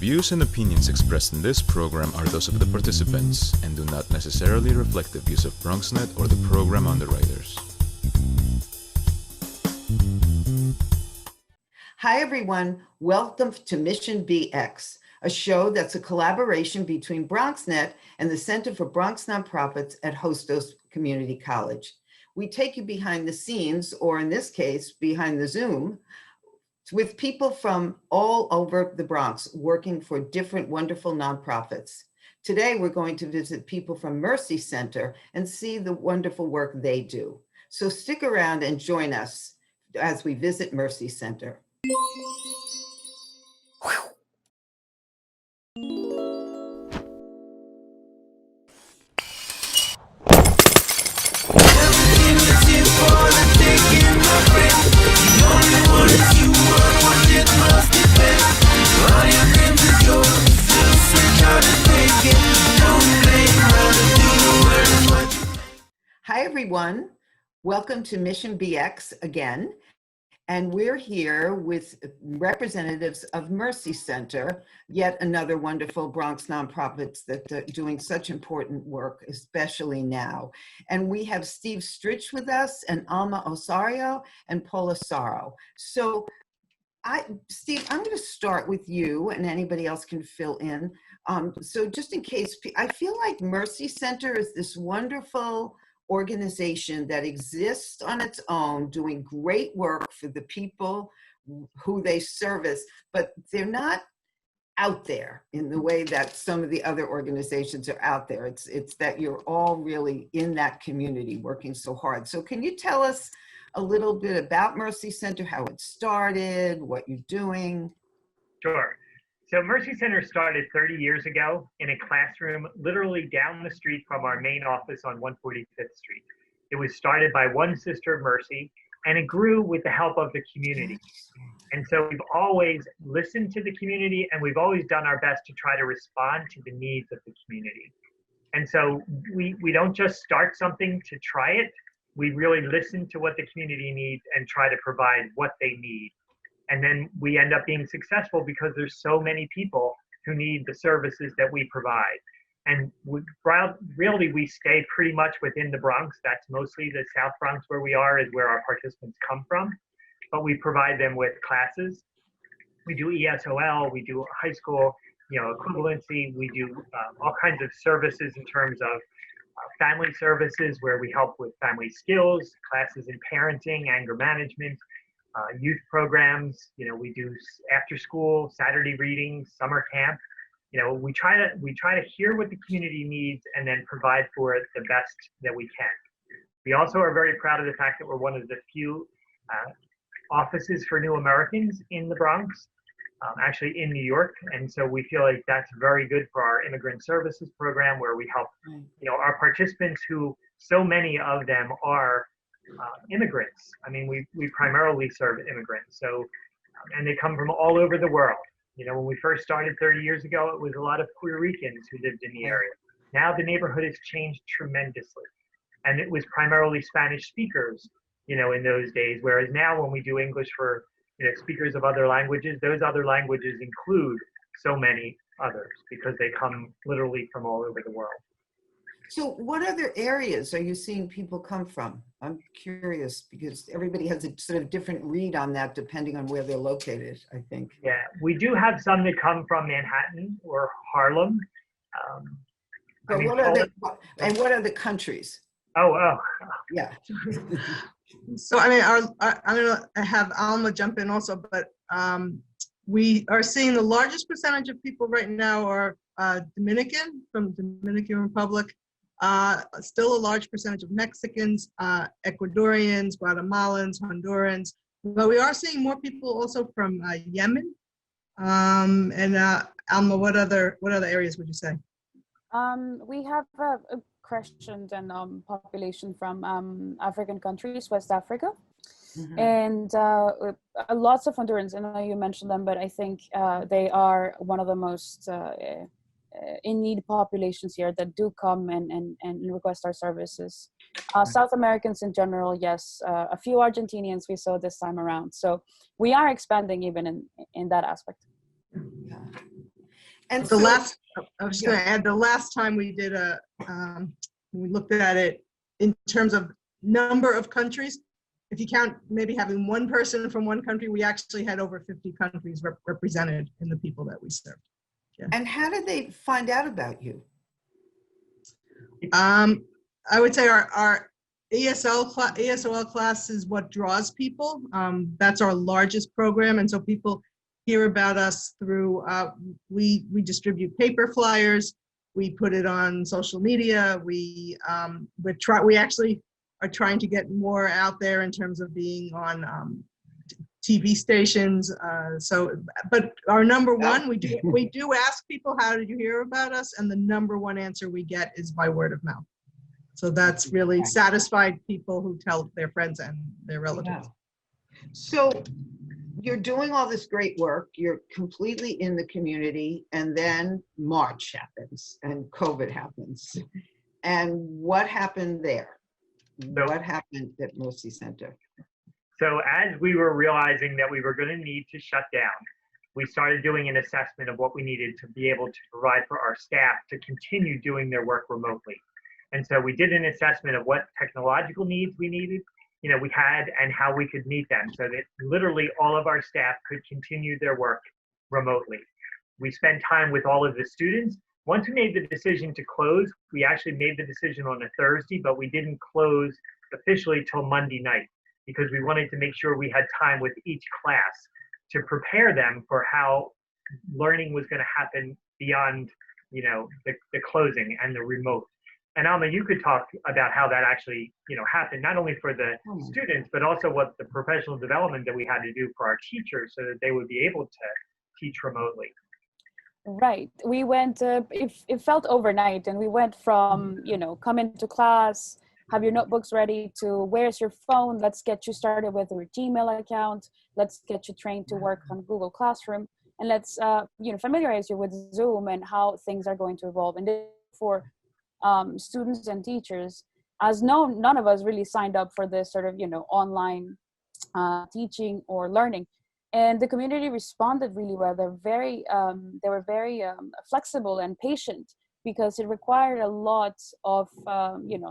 views and opinions expressed in this program are those of the participants and do not necessarily reflect the views of BronxNet or the program underwriters. Hi, everyone. Welcome to Mission BX, a show that's a collaboration between BronxNet and the Center for Bronx Nonprofits at Hostos Community College. We take you behind the scenes, or in this case, behind the Zoom, with people from all over the Bronx working for different wonderful nonprofits. Today, we're going to visit people from Mercy Center and see the wonderful work they do. So stick around and join us as we visit Mercy Center. Hi, everyone. Welcome to Mission BX again. And we're here with representatives of Mercy Center, yet another wonderful Bronx nonprofits that are doing such important work, especially now. And we have Steve Stritch with us, and Alma Osario, and Paula Sorrow. So Steve, I'm going to start with you, and anybody else can fill in. So just in case, I feel like Mercy Center is this wonderful organization that exists on its own, doing great work for the people who they service, but they're not out there in the way that some of the other organizations are out there. It's that you're all really in that community working so hard. So can you tell us a little bit about Mercy Center, how it started, what you're doing? Sure. So Mercy Center started 30 years ago in a classroom literally down the street from our main office on 145th Street. It was started by one Sister of Mercy, and it grew with the help of the community. And so we've always listened to the community, and we've always done our best to try to respond to the needs of the community. And so we don't just start something to try it. We really listen to what the community needs and try to provide what they need. And then we end up being successful because there's so many people who need the services that we provide. And really, we stay pretty much within the Bronx. That's mostly the South Bronx where we are, is where our participants come from. But we provide them with classes. We do ESOL, we do high school, equivalency. We do all kinds of services in terms of family services, where we help with family skills, classes in parenting, anger management, youth programs. We do after school, Saturday readings, summer camp. We try to hear what the community needs and then provide for it the best that we can. We also are very proud of the fact that we're one of the few offices for new Americans in the Bronx, actually in New York. And so we feel like that's very good for our immigrant services program, where we help our participants, who so many of them are immigrants. I mean, we primarily serve immigrants. So, and they come from all over the world. When we first started 30 years ago, it was a lot of Puerto Ricans who lived in the area. Now the neighborhood has changed tremendously. And it was primarily Spanish speakers, in those days. Whereas now when we do English for, speakers of other languages, those other languages include so many others because they come literally from all over the world. So what other areas are you seeing people come from? I'm curious because everybody has a sort of different read on that depending on where they're located, I think. Yeah, we do have some that come from Manhattan or Harlem. But what are the countries? Oh. Yeah. So, I'm going to have Alma jump in also, but we are seeing the largest percentage of people right now are Dominican, from Dominican Republic. Still a large percentage of Mexicans, Ecuadorians, Guatemalans, Hondurans, but we are seeing more people also from Yemen. Alma, what other areas would you say? We have a crescent and population from African countries, West Africa, and lots of Hondurans. I know you mentioned them, but I think they are one of the most in need populations here that do come and request our services. South Americans in general, yes. A few Argentinians we saw this time around. So we are expanding even in that aspect. Yeah. And The so, last, I was just yeah. going to add, the last time we did we looked at it in terms of number of countries. If you count maybe having one person from one country, we actually had over 50 countries represented in the people that we served. And how did they find out about you? I would say our ESOL class is what draws people. That's our largest program, and so people hear about us through, we distribute paper flyers, we put it on social media, we actually are trying to get more out there in terms of being on TV stations. But our number one, we do ask people, how did you hear about us? And the number one answer we get is by word of mouth. So that's really satisfied people who tell their friends and their relatives. Yeah. So you're doing all this great work, you're completely in the community, and then March happens and COVID happens. And what happened there? What happened at Mercy Center? So as we were realizing that we were going to need to shut down, we started doing an assessment of what we needed to be able to provide for our staff to continue doing their work remotely. And so we did an assessment of what technological needs we needed, we had, and how we could meet them so that literally all of our staff could continue their work remotely. We spent time with all of the students. Once we made the decision to close, we actually made the decision on a Thursday, but we didn't close officially till Monday night because we wanted to make sure we had time with each class to prepare them for how learning was going to happen beyond, the closing and the remote. And Alma, you could talk about how that actually, happened, not only for the students, but also what the professional development that we had to do for our teachers so that they would be able to teach remotely. Right. We went, it felt overnight, and we went from, come into class, have your notebooks ready, to where's your phone? Let's get you started with your Gmail account. Let's get you trained to work on Google Classroom. And let's, familiarize you with Zoom and how things are going to evolve. And for students and teachers, as none of us really signed up for this sort of, online teaching or learning. And the community responded really well. They were very flexible and patient because it required a lot of,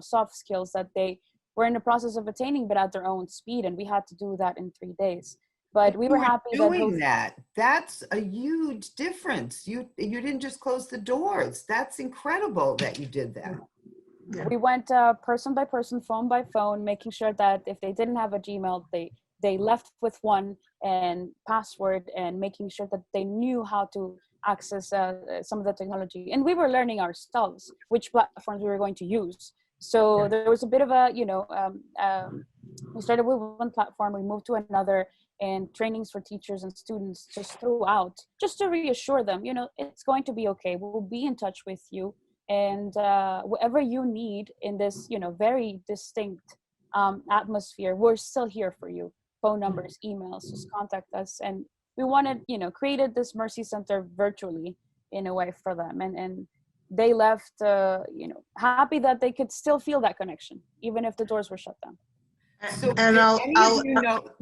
soft skills that they were in the process of attaining, but at their own speed. And we had to do that in 3 days. But we were happy doing that. That's a huge difference. You didn't just close the doors. That's incredible that you did that. Yeah. We went person by person, phone by phone, making sure that if they didn't have a Gmail, they left with one and password, and making sure that they knew how to access some of the technology. And we were learning ourselves which platforms we were going to use. So there was a bit of a, we started with one platform, we moved to another, and trainings for teachers and students just throughout, just to reassure them, it's going to be okay. We'll be in touch with you. And whatever you need in this, very distinct atmosphere, we're still here for you. Phone numbers, emails, just contact us. And we wanted, created this Mercy Center virtually in a way for them. And they left, happy that they could still feel that connection, even if the doors were shut down. So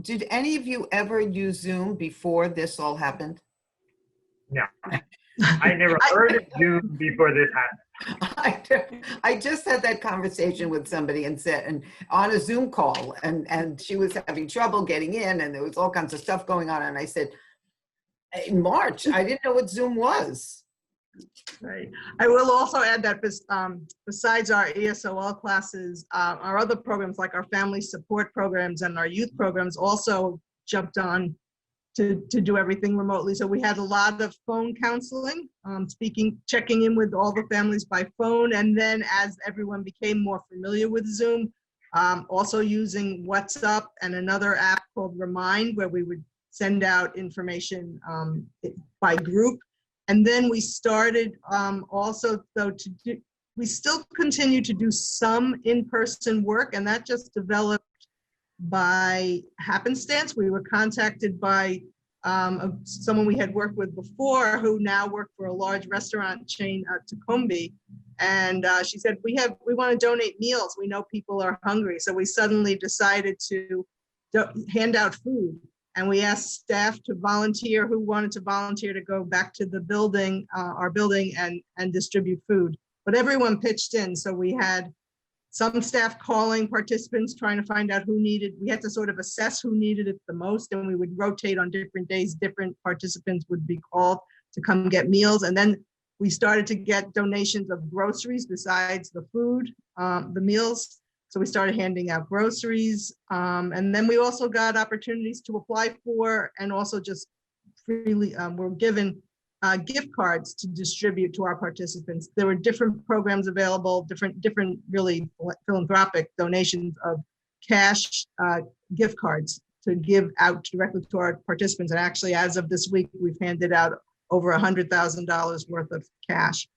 did any of you ever use Zoom before this all happened? No, I never heard of Zoom before this happened. I just had that conversation with somebody and on a Zoom call, and she was having trouble getting in, and there was all kinds of stuff going on. And I said, in March, I didn't know what Zoom was. Right. I will also add that besides our ESOL classes, our other programs like our family support programs and our youth programs also jumped on to do everything remotely. So we had a lot of phone counseling, checking in with all the families by phone. And then as everyone became more familiar with Zoom, also using WhatsApp and another app called Remind, where we would send out information by group. And then we started we still continue to do some in-person work, and that just developed by happenstance. We were contacted by someone we had worked with before who now worked for a large restaurant chain at Tacombe. And she said, we want to donate meals. We know people are hungry. So we suddenly decided to hand out food. And we asked staff to volunteer, who wanted to volunteer to go back to the building, our building, and distribute food. But everyone pitched in. So we had some staff calling participants, trying to find out who needed. We had to sort of assess who needed it the most, and we would rotate on different days. Different participants would be called to come get meals. And then we started to get donations of groceries besides the food, the meals. So we started handing out groceries. And then we also got opportunities to apply for, and also just freely were given gift cards to distribute to our participants. There were different programs available, different really philanthropic donations of cash gift cards to give out directly to our participants. And actually, as of this week, we've handed out over $100,000 worth of cash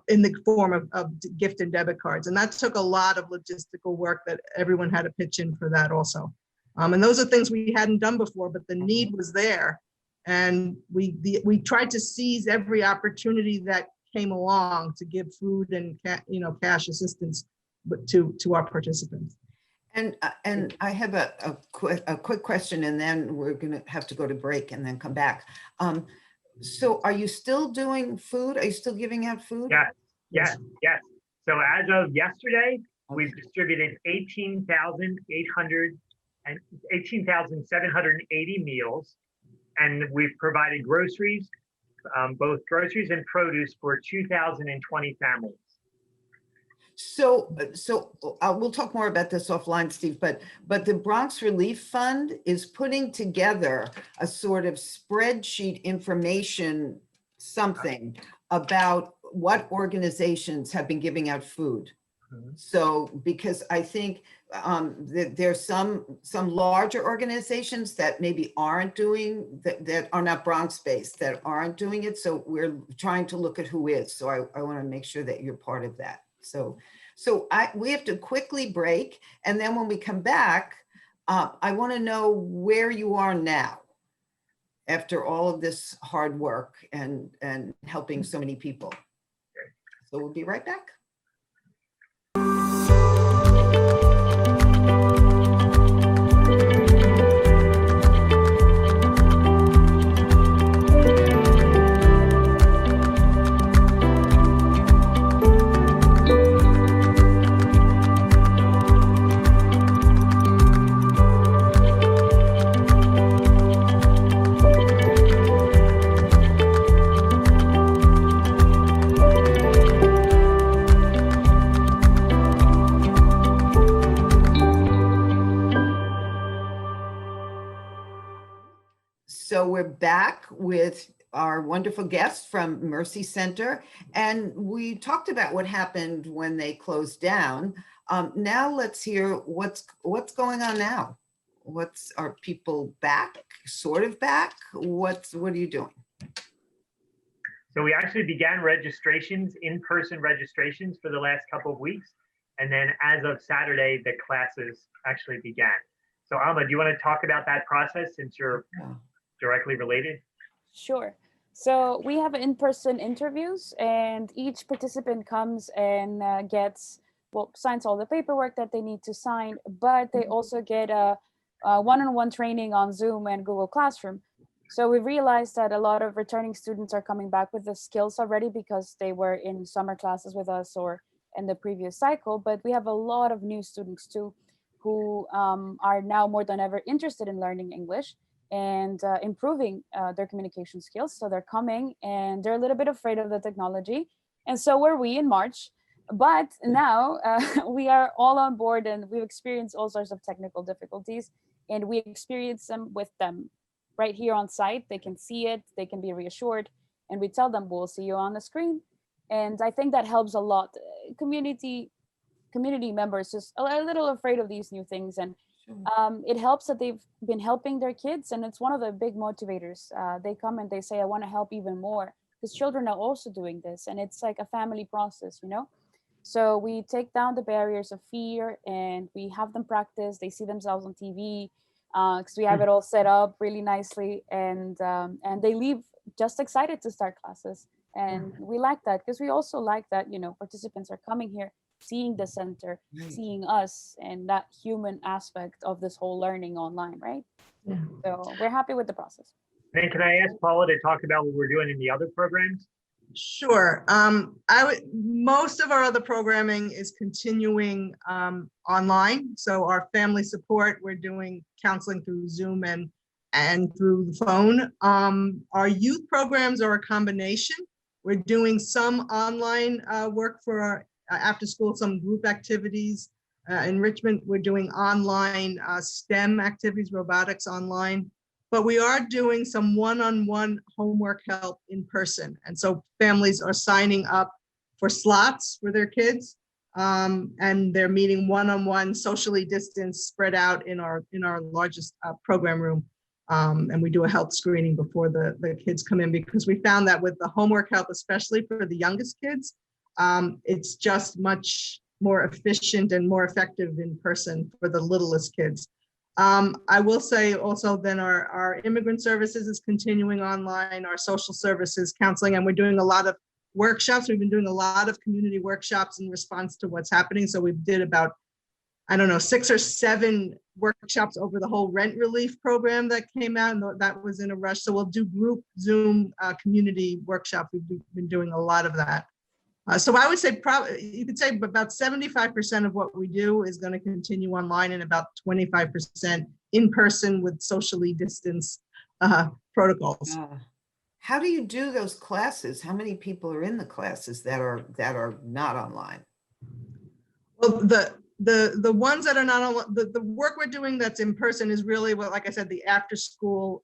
in the form of gift and debit cards. And that took a lot of logistical work that everyone had to pitch in for that also. And those are things we hadn't done before, but the need was there. And we tried to seize every opportunity that came along to give food and cash assistance to our participants. And I have a quick question, and then we're going to have to go to break and then come back. So are you still doing food? Are you still giving out food? Yes. So as of yesterday, we've distributed 18,780 meals, and we've provided groceries, both groceries and produce for 2,020 families. So we'll talk more about this offline, Steve, but the Bronx Relief Fund is putting together a sort of spreadsheet information, something about what organizations have been giving out food. So, because I think there's some larger organizations that maybe aren't doing that are not Bronx based, that aren't doing it. So we're trying to look at who is. So I want to make sure that you're part of that. So we have to quickly break, and then when we come back, I want to know where you are now after all of this hard work and helping so many people. So we'll be right back. So we're back with our wonderful guests from Mercy Center, and we talked about what happened when they closed down. Now let's hear what's going on now. Are people back? Sort of back? What are you doing? So we actually began registrations, in-person registrations, for the last couple of weeks, and then as of Saturday, the classes actually began. So Alma, do you want to talk about that process since you're directly related? Sure. So we have in-person interviews, and each participant comes and signs all the paperwork that they need to sign, but they also get a one-on-one training on Zoom and Google Classroom. So we realized that a lot of returning students are coming back with the skills already because they were in summer classes with us or in the previous cycle, but we have a lot of new students too who are now more than ever interested in learning English and improving their communication skills. So they're coming and they're a little bit afraid of the technology. And so were we in March. But now we are all on board, and we've experienced all sorts of technical difficulties, and we experience them with them right here on site. They can see it, they can be reassured, and we tell them we'll see you on the screen. And I think that helps a lot. Community members just a little afraid of these new things, and it helps that they've been helping their kids, and it's one of the big motivators. They come and they say, I want to help even more, because children are also doing this, and it's like a family process, you know? So we take down the barriers of fear, and we have them practice. They see themselves on TV because we have it all set up really nicely, and they leave just excited to start classes. And we like that because we also like that, participants are coming here, seeing the center, Right. seeing us, and that human aspect of this whole learning online, right? Yeah. So we're happy with the process. Then can I ask Paula to talk about what we're doing in the other programs? Sure. Most of our other programming is continuing online. So our family support, we're doing counseling through Zoom and through the phone. Our youth programs are a combination. We're doing some online work for our after school, some group activities, enrichment. We're doing online STEM activities, robotics online. But we are doing some one-on-one homework help in person. And so families are signing up for slots for their kids. And they're meeting one-on-one, socially distanced, spread out in our largest program room. And we do a health screening before the kids come in, because we found that with the homework help, especially for the youngest kids, it's just much more efficient and more effective in person for the littlest kids. I will say also then our immigrant services is continuing online, our social services, counseling, and we're doing a lot of workshops. We've been doing a lot of community workshops in response to what's happening. So we did about, 6 or 7 workshops over the whole rent relief program that came out, and that was in a rush. So we'll do group Zoom community workshops. We've been doing a lot of that. So I would say probably, you could say about 75% of what we do is going to continue online, and about 25% in person with socially distanced protocols. How do you do those classes? How many people are in the classes that are not online? Well, the ones that are not online, the work we're doing that's in person is really what, like I said, the after school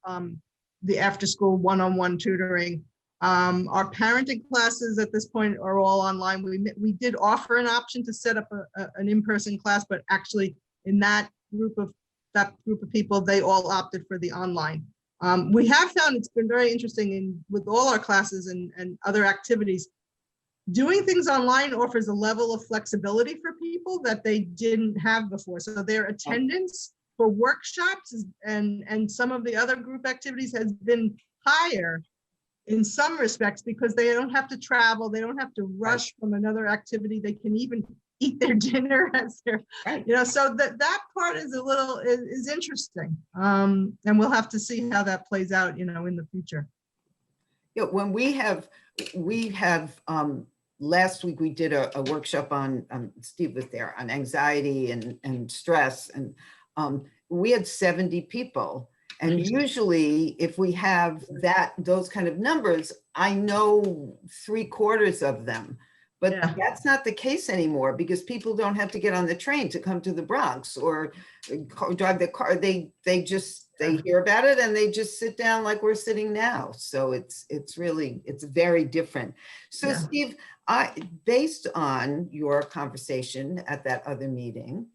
one-on-one tutoring. Our parenting classes at this point are all online. We did offer an option to set up an in-person class, but actually in that group of people, they all opted for the online. We have found it's been very interesting with all our classes and other activities. Doing things online offers a level of flexibility for people that they didn't have before. So their attendance for workshops and some of the other group activities has been higher in some respects, because they don't have to travel, they don't have to rush from another activity, they can even eat their dinner as they're, so that part is is interesting. And we'll have to see how that plays out, in the future. Yeah, when we have last week we did a workshop on, Steve was there, on anxiety and stress, and we had 70 people. And usually if we have those kind of numbers, I know 3/4 of them, but that's not the case anymore, because people don't have to get on the train to come to the Bronx or drive the car. They hear about it and they just sit down like we're sitting now. So it's very different. So Steve, based on your conversation at that other meeting,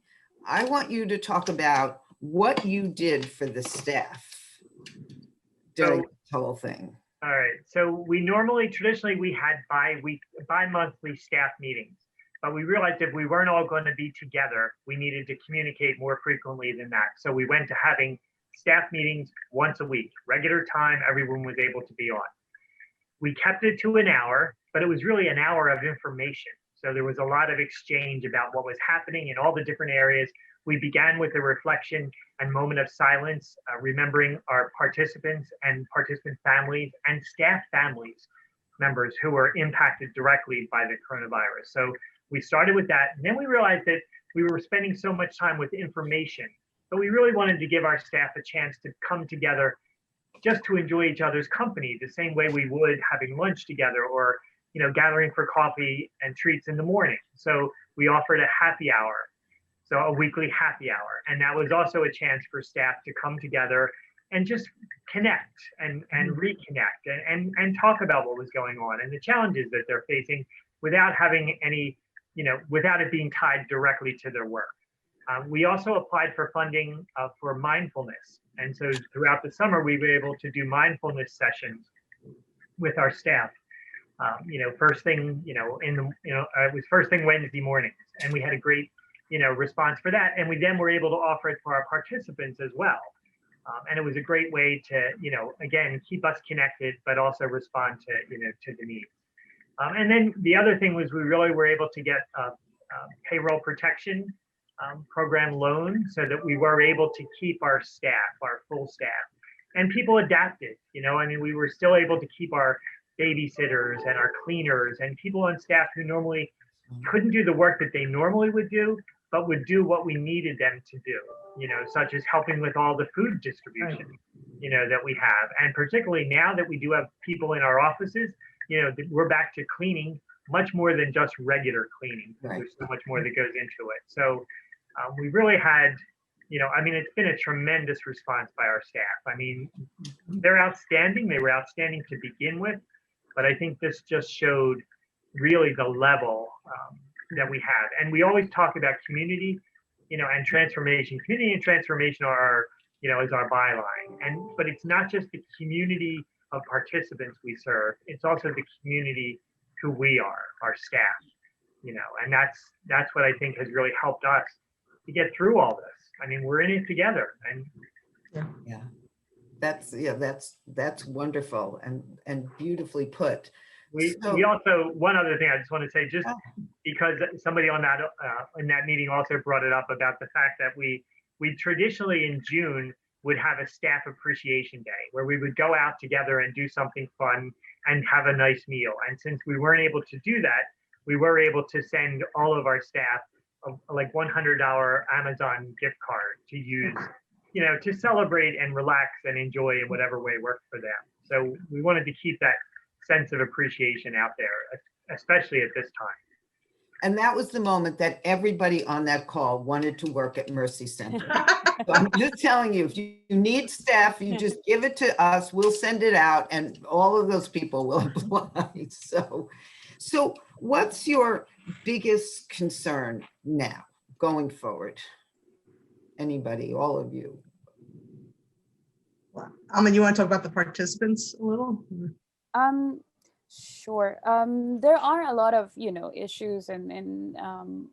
I want you to talk about what you did for the staff during this whole thing. All right. So traditionally we had bi-monthly staff meetings, but we realized if we weren't all going to be together, we needed to communicate more frequently than that. So we went to having staff meetings once a week, regular time, everyone was able to be on. We kept it to an hour, but it was really an hour of information. So there was a lot of exchange about what was happening in all the different areas. We began with a reflection and moment of silence, remembering our participants and participant families and staff families members who were impacted directly by the coronavirus. So we started with that, and then we realized that we were spending so much time with information, but we really wanted to give our staff a chance to come together just to enjoy each other's company, the same way we would having lunch together or gathering for coffee and treats in the morning. So we offered a happy hour. So a weekly happy hour. And that was also a chance for staff to come together and just connect and reconnect and talk about what was going on and the challenges that they're facing without having any, without it being tied directly to their work. We also applied for funding for mindfulness. And so throughout the summer, we were able to do mindfulness sessions with our staff. First thing, it was first thing Wednesday mornings, and we had a great response for that. And we then were able to offer it for our participants as well. And it was a great way to, again, keep us connected, but also respond to, to the needs. And then the other thing was we really were able to get a payroll protection program loan so that we were able to keep our staff, our full staff. And people adapted, I mean, we were still able to keep our babysitters and our cleaners and people on staff who normally couldn't do the work that they normally would do, but would do what we needed them to do, such as helping with all the food distribution, that we have. And particularly now that we do have people in our offices, we're back to cleaning much more than just regular cleaning. Right. There's so much more that goes into it. So we really had, I mean, it's been a tremendous response by our staff. I mean, they're outstanding. They were outstanding to begin with, but I think this just showed really the level that we have. And we always talk about community, and transformation. Community and transformation are, is our byline. But it's not just the community of participants we serve. It's also the community who we are, our staff, and that's what I think has really helped us to get through all this. I mean, we're in it together. And that's wonderful and beautifully put. We also, one other thing I just want to say, just because somebody on that in that meeting also brought it up about the fact that we traditionally in June would have a staff appreciation day where we would go out together and do something fun and have a nice meal. And since we weren't able to do that, we were able to send all of our staff like $100 Amazon gift card to use, to celebrate and relax and enjoy in whatever way worked for them. So we wanted to keep that sense of appreciation out there, especially at this time. And that was the moment that everybody on that call wanted to work at Mercy Center. So I'm just telling you, if you need staff, you just give it to us, we'll send it out, and all of those people will apply. So what's your biggest concern now going forward? Anybody, all of you? Well, Alma, you want to talk about the participants a little? Sure. There are a lot of, issues and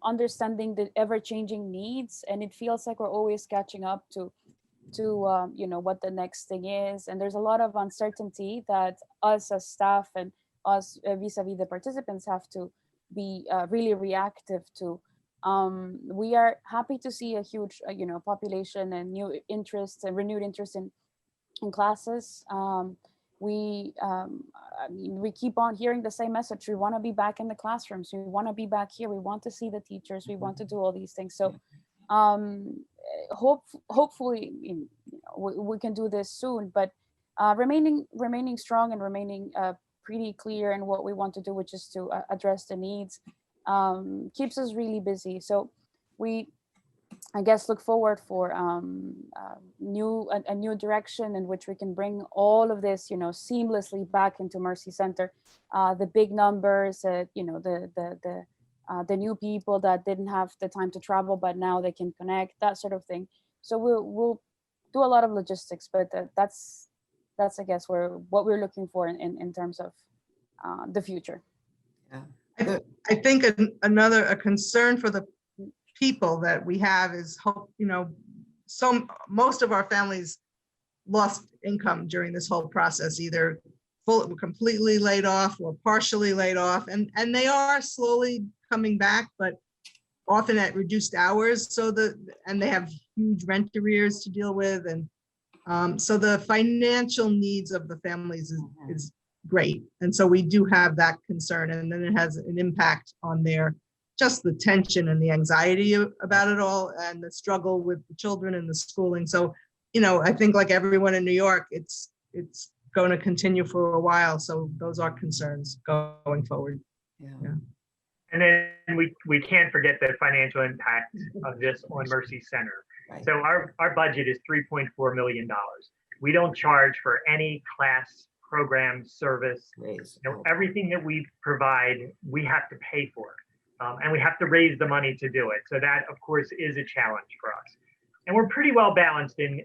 understanding the ever-changing needs, and it feels like we're always catching up to what the next thing is. And there's a lot of uncertainty that us as staff and us vis-a-vis the participants have to be really reactive to. We are happy to see a huge, population and new interest and renewed interest in classes. We keep on hearing the same message. We want to be back in the classrooms. We want to be back here. We want to see the teachers. We want to do all these things. So hopefully we can do this soon, but remaining strong and remaining pretty clear in what we want to do, which is to address the needs, keeps us really busy. So we, I guess, look forward for a new direction in which we can bring all of this, seamlessly back into Mercy Center. The big numbers, the new people that didn't have the time to travel, but now they can connect, that sort of thing. So we'll do a lot of logistics, but that's I guess what we're looking for in terms of the future. Yeah. I think a concern for the people that we have is most of our families lost income during this whole process, either completely laid off or partially laid off, and they are slowly coming back, but often at reduced hours. And they have huge rent arrears to deal with, and so the financial needs of the families is great, and so we do have that concern, and then it has an impact on just the tension and the anxiety about it all, and the struggle with the children and the schooling. So, I think like everyone in New York, it's going to continue for a while. So those are concerns going forward. Yeah. And then we can't forget the financial impact of this on Mercy Center. Right. So our budget is $3.4 million. We don't charge for any class, program, service. Everything that we provide, we have to pay for. And we have to raise the money to do it. So that, of course, is a challenge for us. And we're pretty well balanced in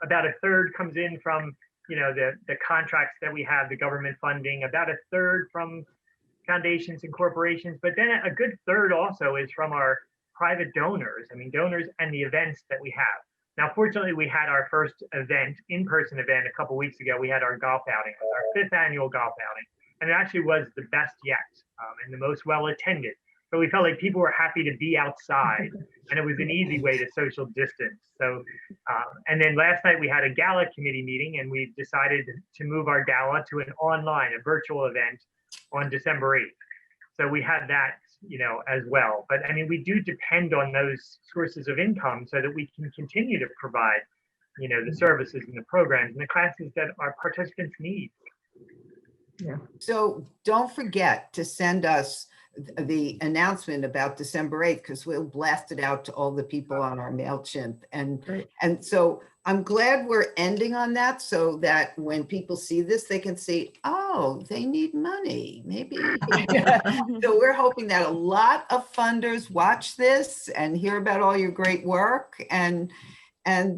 about a third comes in from, the contracts that we have, the government funding, about a third from foundations and corporations, but then a good third also is from our private donors. I mean, donors and the events that we have. Now, fortunately, we had our first event, in-person event, a couple weeks ago. We had our golf outing, our 5th annual golf outing. and it actually was the best yet, and the most well attended. So we felt like people were happy to be outside, and it was an easy way to social distance. So, and then last night we had a gala committee meeting, and we decided to move our gala to an online, a virtual event on December 8th. So we had that, as well. But I mean, we do depend on those sources of income so that we can continue to provide, the services and the programs and the classes that our participants need. Yeah. So don't forget to send us the announcement about December 8th, because we'll blast it out to all the people on our MailChimp. And so I'm glad we're ending on that, so that when people see this, they can see, oh, they need money, maybe. So we're hoping that a lot of funders watch this and hear about all your great work. And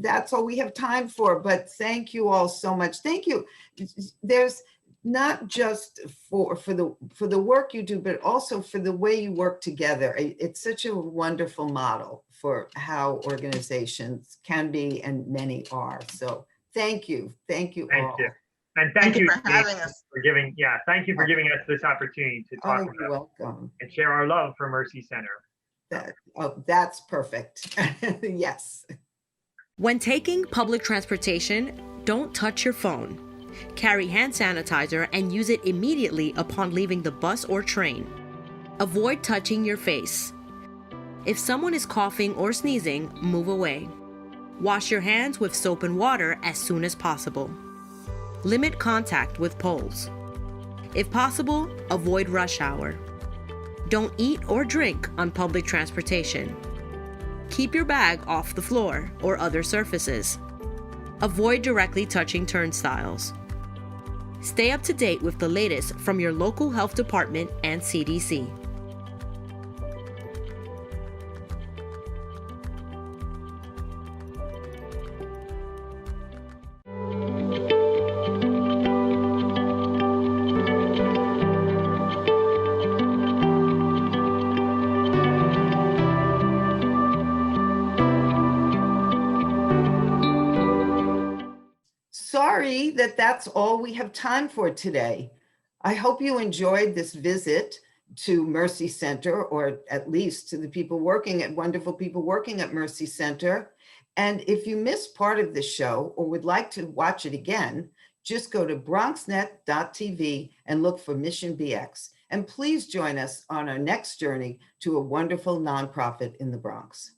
that's all we have time for. But thank you all so much. Thank you. There's not just for the work you do, but also for the way you work together. It's such a wonderful model for how organizations can be, and many are. So thank you all. Thank you. And thank you for having us. Thank you for giving us this opportunity to talk Oh, you're welcome. and share our love for Mercy Center. That's perfect. Yes. When taking public transportation, don't touch your phone. Carry hand sanitizer and use it immediately upon leaving the bus or train. Avoid touching your face. If someone is coughing or sneezing, move away. Wash your hands with soap and water as soon as possible. Limit contact with poles. If possible, avoid rush hour. Don't eat or drink on public transportation. Keep your bag off the floor or other surfaces. Avoid directly touching turnstiles. Stay up to date with the latest from your local health department and CDC. Sorry that's all we have time for today. I hope you enjoyed this visit to Mercy Center, or at least to the wonderful people working at Mercy Center. And if you missed part of the show or would like to watch it again, just go to BronxNet.tv and look for Mission BX. And please join us on our next journey to a wonderful nonprofit in the Bronx.